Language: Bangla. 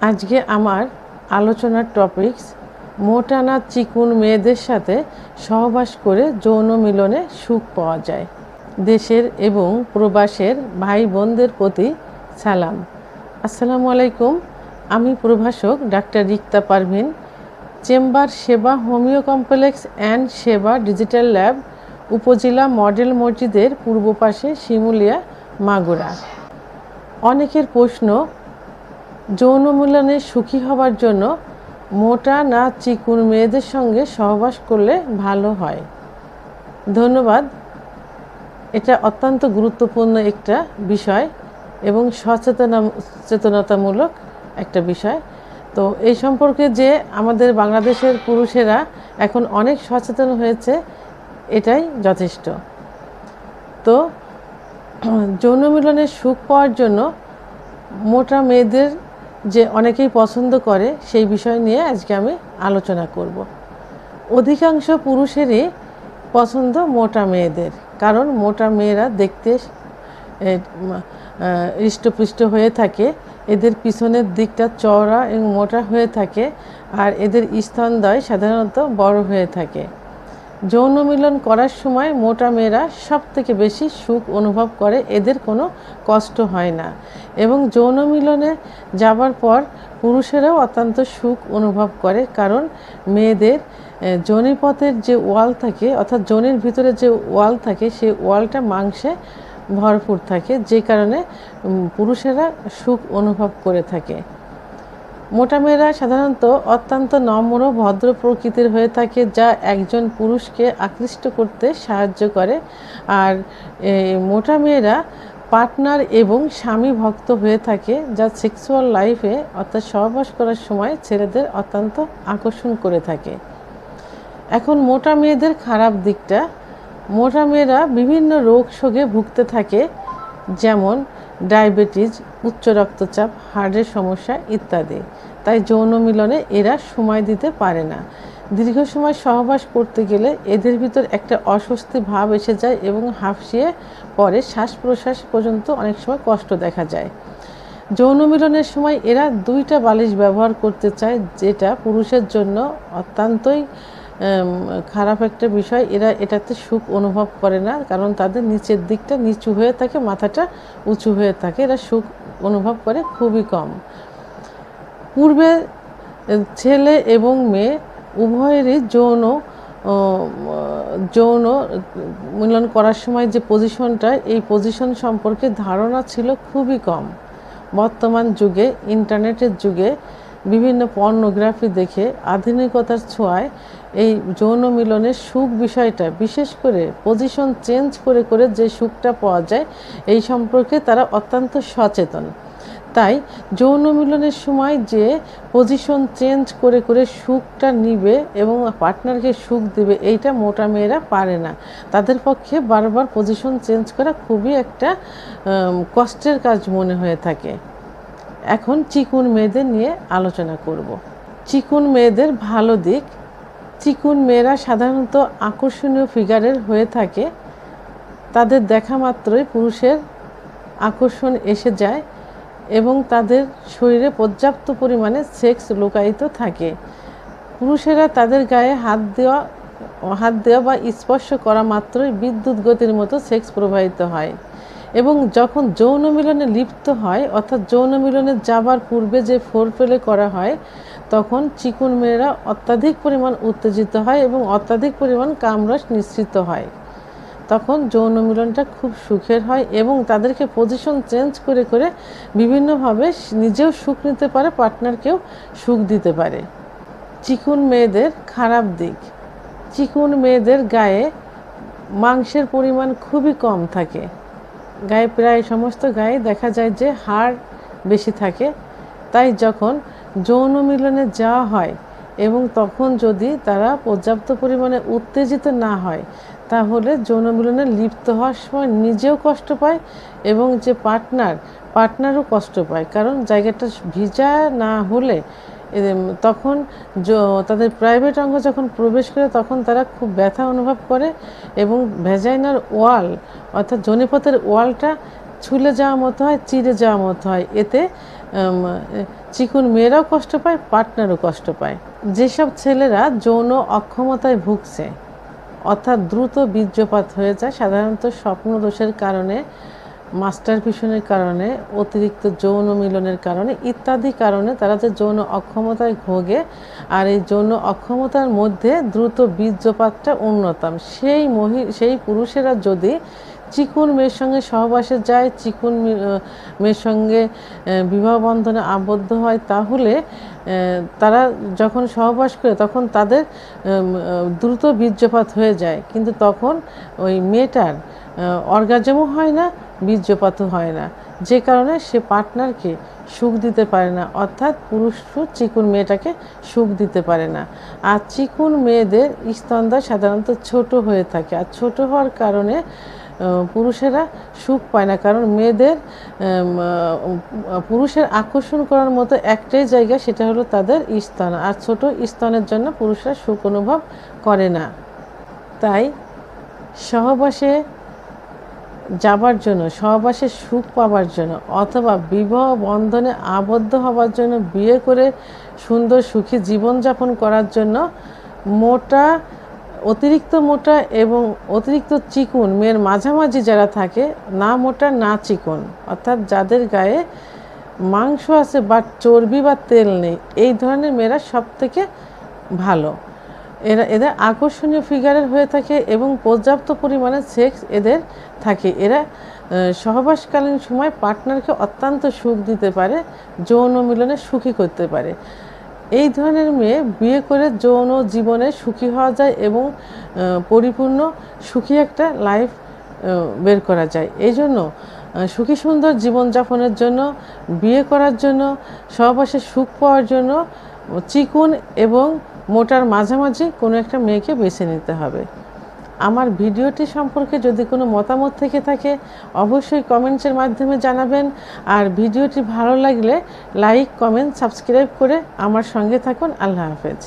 আজকে আমার আলোচনার টপিকস মোটা না চিকুন মেয়েদের সাথে সহবাস করে যৌন মিলনে সুখ পাওয়া যায়। দেশের এবং প্রবাসের ভাই বোনদের প্রতি সালাম। আসসালামু আলাইকুম। আমি প্রভাষক ডাক্তার রিক্তা পারভিন, চেম্বার সেবা হোমিও কমপ্লেক্স অ্যান্ড সেবা ডিজিটাল ল্যাব, উপজেলা মডেল মসজিদের পূর্ব পাশে, শিমুলিয়া, মাগুরা। অনেকের প্রশ্ন, যৌন মিলনে সুখী হবার জন্য মোটা না চিকুন মেয়েদের সঙ্গে সহবাস করলে ভালো হয়? ধন্যবাদ। এটা অত্যন্ত গুরুত্বপূর্ণ একটা বিষয় এবং সচেতনতামূলক একটা বিষয়। তো এই সম্পর্কে যে আমাদের বাংলাদেশের পুরুষেরা এখন অনেক সচেতন হয়েছে, এটাই যথেষ্ট। তো যৌন মিলনের সুখ পাওয়ার জন্য মোটা মেয়েদের যে অনেকেই পছন্দ করে, সেই বিষয় নিয়ে আজকে আমি আলোচনা করব। অধিকাংশ পুরুষেরই পছন্দ মোটা মেয়েদের, কারণ মোটা মেয়েরা দেখতে হৃষ্টপুষ্ট হয়ে থাকে, এদের পিছনের দিকটা চওড়া এবং মোটা হয়ে থাকে, আর এদের স্তনদ্বয় সাধারণত বড় হয়ে থাকে। যৌন মিলন করার সময় মোটা মেয়েরা সব থেকে বেশি সুখ অনুভব করে, এদের কোনো কষ্ট হয় না, এবং যৌন মিলনে যাবার পর পুরুষেরাও অত্যন্ত সুখ অনুভব করে, কারণ মেয়েদের যোনিপথের যে ওয়াল থাকে, অর্থাৎ যোনির ভিতরে যে ওয়াল থাকে, সেই ওয়ালটা মাংসে ভরপুর থাকে, যে কারণে পুরুষেরা সুখ অনুভব করে থাকে। মোটা মেয়েরা সাধারণত অত্যন্ত নম্র ভদ্র প্রকৃতির হয়ে থাকে, যা একজন পুরুষকে আকৃষ্ট করতে সাহায্য করে। আর মোটা মেয়েরা পার্টনার এবং স্বামী ভক্ত হয়ে থাকে, যা সেক্সুয়াল লাইফে অর্থাৎ সহবাস করার সময় ছেলেদের অত্যন্ত আকর্ষণ করে থাকে। এখন মোটা মেয়েদের খারাপ দিকটা, মোটা মেয়েরা বিভিন্ন রোগ শোকে ভুগতে থাকে, যেমন ডায়াবেটিস, উচ্চ রক্তচাপ, হার্টের সমস্যা ইত্যাদি। তাই যৌন মিলনে এরা সময় দিতে পারে না। দীর্ঘ সময় সহবাস করতে গেলে এদের ভিতর একটা অস্বস্তি ভাব এসে যায় এবং হাঁফিয়ে পরে শ্বাস প্রশ্বাস পর্যন্ত অনেক সময় কষ্ট দেখা যায়। যৌন মিলনের সময় এরা দুইটা বালিশ ব্যবহার করতে চায়, যেটা পুরুষের জন্য অত্যন্তই খারাপ একটা বিষয়। এরা এটাতে সুখ অনুভব করে না, কারণ তাদের নিচের দিকটা নিচু হয়ে থাকে, মাথাটা উঁচু হয়ে থাকে, এরা সুখ অনুভব করে খুবই কম। পূর্বে ছেলে এবং মেয়ে উভয়েরই যৌন মিলন করার সময় যে পজিশনটা, এই পজিশন সম্পর্কে ধারণা ছিল খুবই কম। বর্তমান যুগে, ইন্টারনেটের যুগে বিভিন্ন পর্নোগ্রাফি দেখে আধুনিকতার ছোঁয়ায় এই যৌন মিলনের সুখ বিষয়টা, বিশেষ করে পজিশন চেঞ্জ করে করে যে সুখটা পাওয়া যায়, এই সম্পর্কে তারা অত্যন্ত সচেতন। তাই যৌন মিলনের সময় যে পজিশন চেঞ্জ করে করে সুখটা নিবে এবং পার্টনারকে সুখ দিবে, এইটা মোটা মেয়েরা পারে না। তাদের পক্ষে বারবার পজিশন চেঞ্জ করা খুবই একটা কষ্টের কাজ মনে হয়ে থাকে। এখন চিকুন মেয়েদের নিয়ে আলোচনা করব। চিকুন মেয়েদের ভালো দিক, চিকুন মেয়েরা সাধারণত আকর্ষণীয় ফিগারের হয়ে থাকে। তাদের দেখা মাত্রই পুরুষের আকর্ষণ এসে যায় এবং তাদের শরীরে পর্যাপ্ত পরিমাণে সেক্স লুকায়িত থাকে। পুরুষেরা তাদের গায়ে হাত দেওয়া বা স্পর্শ করা মাত্রই বিদ্যুৎ গতির মতো সেক্স প্রবাহিত হয়, এবং যখন যৌন মিলনে লিপ্ত হয়, অর্থাৎ যৌন মিলনে যাবার পূর্বে যে ফোরপ্লে করা হয়, তখন চিকুন মেয়েরা অত্যাধিক পরিমাণ উত্তেজিত হয় এবং অত্যাধিক পরিমাণ কামরস নিঃসৃত হয়। তখন যৌন মিলনটা খুব সুখের হয় এবং তাদেরকে পজিশন চেঞ্জ করে করে বিভিন্নভাবে নিজেও সুখ নিতে পারে, পার্টনারকেও সুখ দিতে পারে। চিকুন মেয়েদের খারাপ দিক, চিকুন মেয়েদের গায়ে মাংসের পরিমাণ খুবই কম থাকে। গায়ে প্রায় সমস্ত গায়ে দেখা যায় যে হাড় বেশি থাকে। তাই যখন যৌন মিলনে যাওয়া হয় এবং তখন যদি তারা পর্যাপ্ত পরিমাণে উত্তেজিত না হয়, তাহলে যৌন মিলনে লিপ্ত হওয়ার সময় নিজেও কষ্ট পায় এবং যে পার্টনারও কষ্ট পায়, কারণ জায়গাটা ভিজা না হলে তখন তাদের প্রাইভেট অঙ্গ যখন প্রবেশ করে, তখন তারা খুব ব্যথা অনুভব করে এবং ভ্যাজাইনার ওয়াল, অর্থাৎ যোনিপথের ওয়ালটা ছুলে যাওয়া মতো হয়, চিরে যাওয়া মতো হয়। এতে চিকন মেয়েরাও কষ্ট পায়, পার্টনারও কষ্ট পায়। যেসব ছেলেরা যৌন অক্ষমতায় ভুগছে, অর্থাৎ দ্রুত বীর্যপাত হয়ে যায়, সাধারণত স্বপ্নদোষের কারণে, মাস্টারবেশনের কারণে, অতিরিক্ত যৌন মিলনের কারণে ইত্যাদি কারণে তারা যে যৌন অক্ষমতায় ভোগে, আর এই যৌন অক্ষমতার মধ্যে দ্রুত বীর্যপাতটা অন্যতম। সেই পুরুষেরা যদি চিকুন মেয়ের সঙ্গে সহবাসে যায়, চিকুন মেয়ের সঙ্গে বিবাহ বন্ধনে আবদ্ধ হয়, তাহলে তারা যখন সহবাস করে তখন তাদের দ্রুত বীর্যপাত হয়ে যায়, কিন্তু তখন ওই মেয়েটার অর্গাজমও হয় না, বীর্যপাতও হয় না, যে কারণে সে পার্টনারকে সুখ দিতে পারে না, অর্থাৎ পুরুষও চিকুন মেয়েটাকে সুখ দিতে পারে না। আর চিকুন মেয়েদের স্তনদ্বয় সাধারণত ছোট হয়ে থাকে, আর ছোট হওয়ার কারণে পুরুষেরা সুখ পায় না, কারণ মেয়েদের পুরুষের আকর্ষণ করার মতো একটাই জায়গা, সেটা হলো তাদের স্তন, আর ছোট স্তনের জন্য পুরুষরা সুখ অনুভব করে না। তাই সহবাসে যাবার জন্য, সহবাসে সুখ পাবার জন্য, অথবা বিবাহ বন্ধনে আবদ্ধ হবার জন্য, বিয়ে করে সুন্দর সুখী জীবনযাপন করার জন্য অতিরিক্ত মোটা এবং অতিরিক্ত চিকুন মেয়ের মাঝামাঝি যারা থাকে, না মোটা না চিকুন, অর্থাৎ যাদের গায়ে মাংস আছে বাট চর্বি বা তেল নেই, এই ধরনের মেয়েরা সব থেকে ভালো। এদের আকর্ষণীয় ফিগারের হয়ে থাকে এবং পর্যাপ্ত পরিমাণে সেক্স এদের থাকে। এরা সহবাসকালীন সময় পার্টনারকে অত্যন্ত সুখ দিতে পারে, যৌন মিলনে সুখী করতে পারে। এই ধরনের মেয়ে বিয়ে করে যৌন জীবনে সুখী হওয়া যায় এবং পরিপূর্ণ সুখী একটা লাইফ বের করা যায়। এই জন্য সুখী সুন্দর জীবনযাপনের জন্য, বিয়ে করার জন্য, সহবাসে সুখ পাওয়ার জন্য চিকুন এবং মোটার মাঝামাঝি কোনো একটা মেয়েকে বেছে নিতে হবে। আমার ভিডিওটি সম্পর্কে যদি কোনো মতামত থেকে থাকে অবশ্যই কমেন্টসের মাধ্যমে জানাবেন, আর ভিডিওটি ভালো লাগলে লাইক, কমেন্ট, সাবস্ক্রাইব করে আমার সঙ্গে থাকুন। আল্লাহ হাফেজ।